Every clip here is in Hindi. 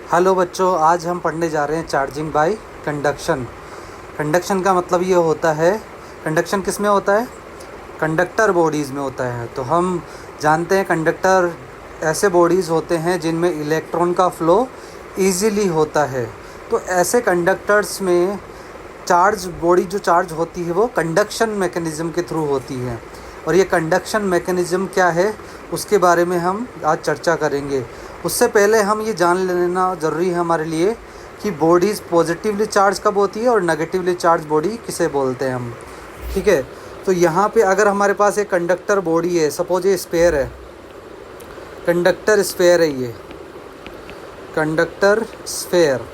हेलो बच्चों, आज हम पढ़ने जा रहे हैं चार्जिंग बाय कंडक्शन। कंडक्शन का मतलब ये होता है, कंडक्शन किस में होता है? कंडक्टर बॉडीज़ में होता है। तो हम जानते हैं कंडक्टर ऐसे बॉडीज़ होते हैं जिनमें इलेक्ट्रॉन का फ़्लो इजीली होता है। तो ऐसे कंडक्टर्स में बॉडी जो चार्ज होती है वो कंडक्शन मैकेनिज़्म के थ्रू होती है। और ये कंडक्शन मैकेनिज़्म क्या है उसके बारे में हम आज चर्चा करेंगे। उससे पहले हम ये जान लेना ज़रूरी है हमारे लिए कि बॉडीज़ पॉजिटिवली चार्ज कब होती है और नेगेटिवली चार्ज बॉडी किसे बोलते हैं हम। ठीक है, तो यहाँ पे अगर हमारे पास एक कंडक्टर बॉडी है, सपोज ये स्फीयर है, कंडक्टर स्फीयर है, ये कंडक्टर स्फीयर,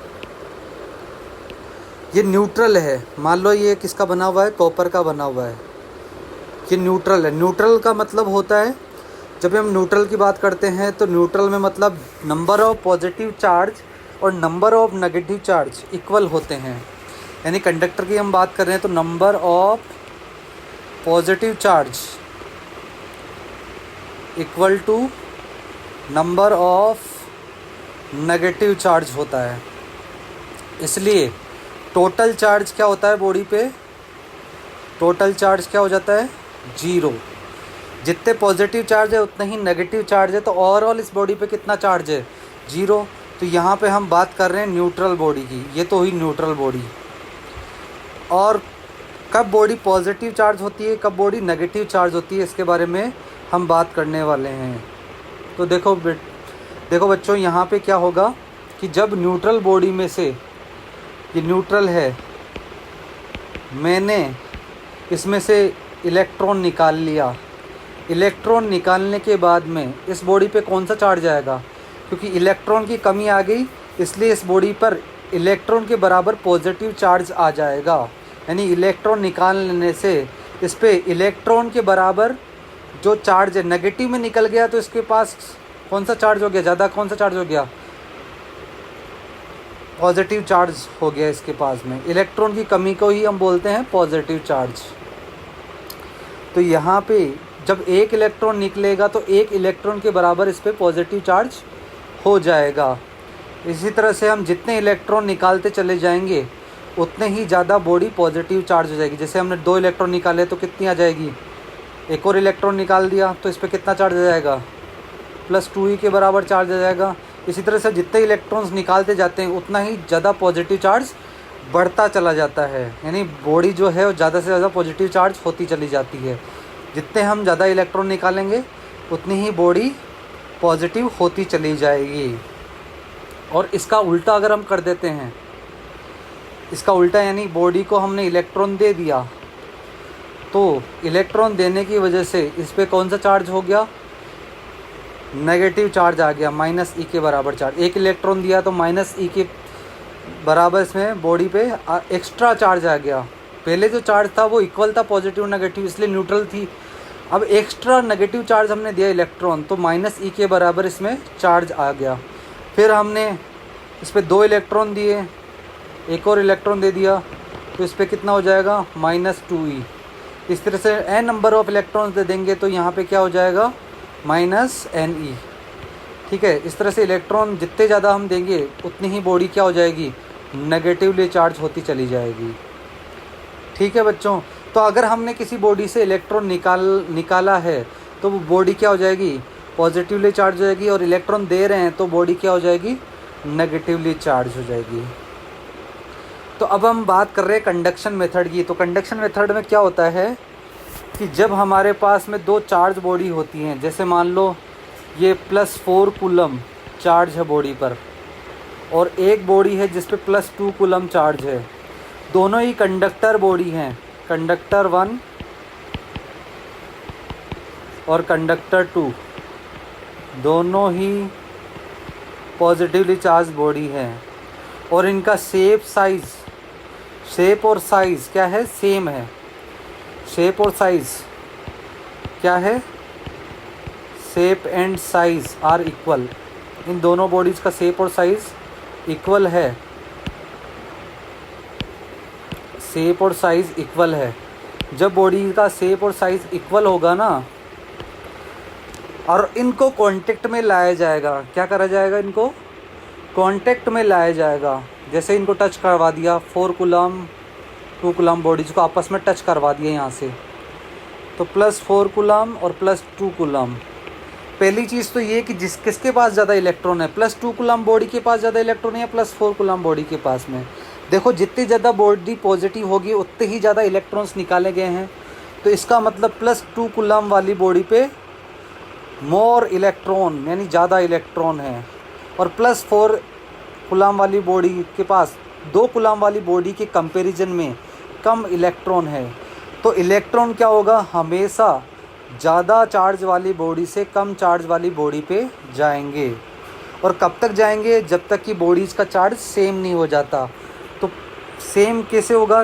ये न्यूट्रल है। मान लो ये किसका बना हुआ है? कॉपर का बना हुआ है। ये न्यूट्रल है। न्यूट्रल का मतलब होता है, जब हम न्यूट्रल की बात करते हैं तो न्यूट्रल में मतलब नंबर ऑफ पॉजिटिव चार्ज और number of negative charge equal होते हैं। यानी कंडक्टर की हम बात कर रहे हैं तो number of positive charge equal to number of negative charge होता है। इसलिए टोटल चार्ज क्या होता है बॉडी पे? टोटल चार्ज क्या हो जाता है? 0। जितने पॉजिटिव चार्ज है उतना ही नेगेटिव चार्ज है, तो ओवरऑल इस बॉडी पे कितना चार्ज है? 0। तो यहाँ पे हम बात कर रहे हैं न्यूट्रल बॉडी की। ये तो हुई न्यूट्रल बॉडी। और कब बॉडी पॉजिटिव चार्ज होती है, कब बॉडी नेगेटिव चार्ज होती है, इसके बारे में हम बात करने वाले हैं। तो देखो बच्चों, यहाँ पे क्या होगा कि जब न्यूट्रल बॉडी में से, ये न्यूट्रल है, मैंने इसमें से इलेक्ट्रॉन निकाल लिया। इलेक्ट्रॉन निकालने के बाद में इस बॉडी पे कौन सा चार्ज आएगा? क्योंकि इलेक्ट्रॉन की कमी आ गई, इसलिए इस बॉडी पर इलेक्ट्रॉन के बराबर पॉजिटिव चार्ज आ जाएगा। यानी इलेक्ट्रॉन निकालने से इस पे इलेक्ट्रॉन के बराबर जो चार्ज है नेगेटिव में निकल गया, तो इसके पास कौन सा चार्ज हो गया? ज़्यादा कौन सा चार्ज हो गया? पॉजिटिव चार्ज हो गया इसके पास में। इलेक्ट्रॉन की कमी को ही हम बोलते हैं पॉजिटिव चार्ज। तो यहाँ पे जब एक इलेक्ट्रॉन निकलेगा तो एक इलेक्ट्रॉन के बराबर इस पर पॉजिटिव चार्ज हो जाएगा। इसी तरह से हम जितने इलेक्ट्रॉन निकालते चले जाएंगे उतने ही ज़्यादा बॉडी पॉजिटिव चार्ज हो जाएगी। जैसे हमने 2 इलेक्ट्रॉन निकाले तो कितनी आ जाएगी? एक और इलेक्ट्रॉन निकाल दिया तो इस पर कितना चार्ज आ जाएगा? +2e के बराबर चार्ज आ जाएगा। इसी तरह से जितने इलेक्ट्रॉन्स निकालते जाते हैं उतना ही ज़्यादा पॉजिटिव चार्ज बढ़ता चला जाता है। यानी बॉडी जो है वो ज़्यादा से ज़्यादा पॉजिटिव चार्ज होती चली जाती है। जितने हम ज़्यादा इलेक्ट्रॉन निकालेंगे उतनी ही बॉडी पॉजिटिव होती चली जाएगी। और इसका उल्टा अगर हम कर देते हैं, इसका उल्टा यानी बॉडी को हमने इलेक्ट्रॉन दे दिया, तो इलेक्ट्रॉन देने की वजह से इस पर कौन सा चार्ज हो गया? नेगेटिव चार्ज आ गया, -e के बराबर चार्ज। एक इलेक्ट्रॉन दिया तो -e के बराबर इसमें बॉडी पे एक्स्ट्रा चार्ज आ गया। पहले जो चार्ज था वो इक्वल था पॉजिटिव नेगेटिव, इसलिए न्यूट्रल थी। अब एक्स्ट्रा नेगेटिव चार्ज हमने दिया इलेक्ट्रॉन, तो -e के बराबर इसमें चार्ज आ गया। फिर हमने इस पर 2 इलेक्ट्रॉन दिए, एक और इलेक्ट्रॉन दे दिया, तो इस पर कितना हो जाएगा? -2e। इस तरह से n number of electrons they देंगे तो यहाँ पे क्या हो जाएगा? -ne। ठीक है, इस तरह से इलेक्ट्रॉन जितने ज़्यादा हम देंगे उतनी ही बॉडी क्या हो जाएगी? नेगेटिवली चार्ज होती चली जाएगी। ठीक है बच्चों, तो अगर हमने किसी बॉडी से इलेक्ट्रॉन निकाला है तो वो बॉडी क्या हो जाएगी? पॉजिटिवली चार्ज हो जाएगी। और इलेक्ट्रॉन दे रहे हैं तो बॉडी क्या हो जाएगी? नेगेटिवली चार्ज हो जाएगी। तो अब हम बात कर रहे हैं कंडक्शन मेथड की। तो कंडक्शन मेथड में क्या होता है कि जब हमारे पास में 2 चार्ज बॉडी होती हैं, जैसे मान लो ये +4 कूलम चार्ज है बॉडी पर, और एक बॉडी है जिस पे +2 कूलम चार्ज है। दोनों ही कंडक्टर बॉडी हैं, कंडक्टर 1 और कंडक्टर 2, दोनों ही पॉजिटिवली चार्ज बॉडी हैं। और इनका शेप और साइज़ क्या है? सेम है। शेप और साइज़ क्या है? Shape and size are equal. इन दोनों बॉडीज़ का शेप और साइज़ इक्वल है। शेप और साइज़ इक्वल है। जब बॉडी का शेप और साइज़ इक्वल होगा ना, और इनको कांटेक्ट में लाया जाएगा, क्या करा जाएगा? इनको कांटेक्ट में लाया जाएगा। जैसे इनको टच करवा दिया, 4 कूलम 2 कूलम बॉडीज़ को आपस में टच करवा दिया यहाँ से, तो +4 कूलम और +2 कूलम। पहली चीज़ तो ये कि किसके पास ज़्यादा इलेक्ट्रॉन है, +2 कूलम बॉडी के पास ज़्यादा इलेक्ट्रॉन है या +4 कूलम बॉडी के पास में। देखो जितनी ज़्यादा बॉडी पॉजिटिव होगी उतने ही ज़्यादा इलेक्ट्रॉन्स निकाले गए हैं, तो इसका मतलब +2 कूलम वाली बॉडी पे मोर इलेक्ट्रॉन यानी ज़्यादा इलेक्ट्रॉन है, और +4 कूलम वाली बॉडी के पास 2 कूलम वाली बॉडी के कंपैरिजन में कम इलेक्ट्रॉन है। तो इलेक्ट्रॉन क्या होगा, हमेशा ज़्यादा चार्ज वाली बॉडी से कम चार्ज वाली बॉडी पे जाएंगे। और कब तक जाएंगे, जब तक कि बॉडीज़ का चार्ज सेम नहीं हो जाता। तो सेम कैसे होगा,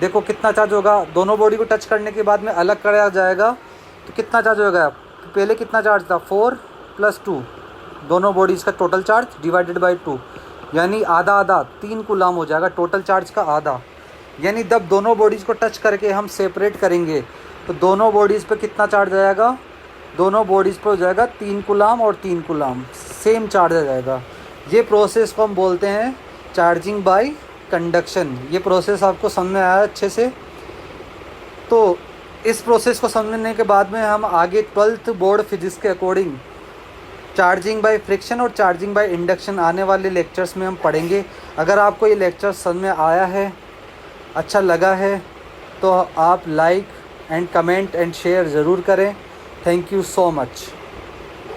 देखो कितना चार्ज होगा, दोनों बॉडी को टच करने के बाद में अलग कराया जाएगा तो कितना चार्ज होगा। तो पहले कितना चार्ज था, 4 + 2, दोनों बॉडीज़ का टोटल चार्ज डिवाइडेड बाई 2, यानी आधा आधा 3 कूलम हो जाएगा, टोटल चार्ज का आधा। यानी जब दोनों बॉडीज़ को टच करके हम सेपरेट करेंगे तो दोनों बॉडीज़ पे कितना चार्ज आएगा, दोनों बॉडीज़ पे हो जाएगा 3 कूलम और 3 कूलम, सेम चार्ज आ जाएगा। ये प्रोसेस को हम बोलते हैं चार्जिंग बाय कंडक्शन। ये प्रोसेस आपको समझ में आया अच्छे से। तो इस प्रोसेस को समझने के बाद में हम आगे 12th बोर्ड फिजिक्स के अकॉर्डिंग चार्जिंग बाय फ्रिक्शन और चार्जिंग बाय इंडक्शन आने वाले लेक्चर्स में हम पढ़ेंगे। अगर आपको ये लेक्चर समझ में आया है, अच्छा लगा है, तो आप like and comment and share ज़रूर करें। Thank you so much.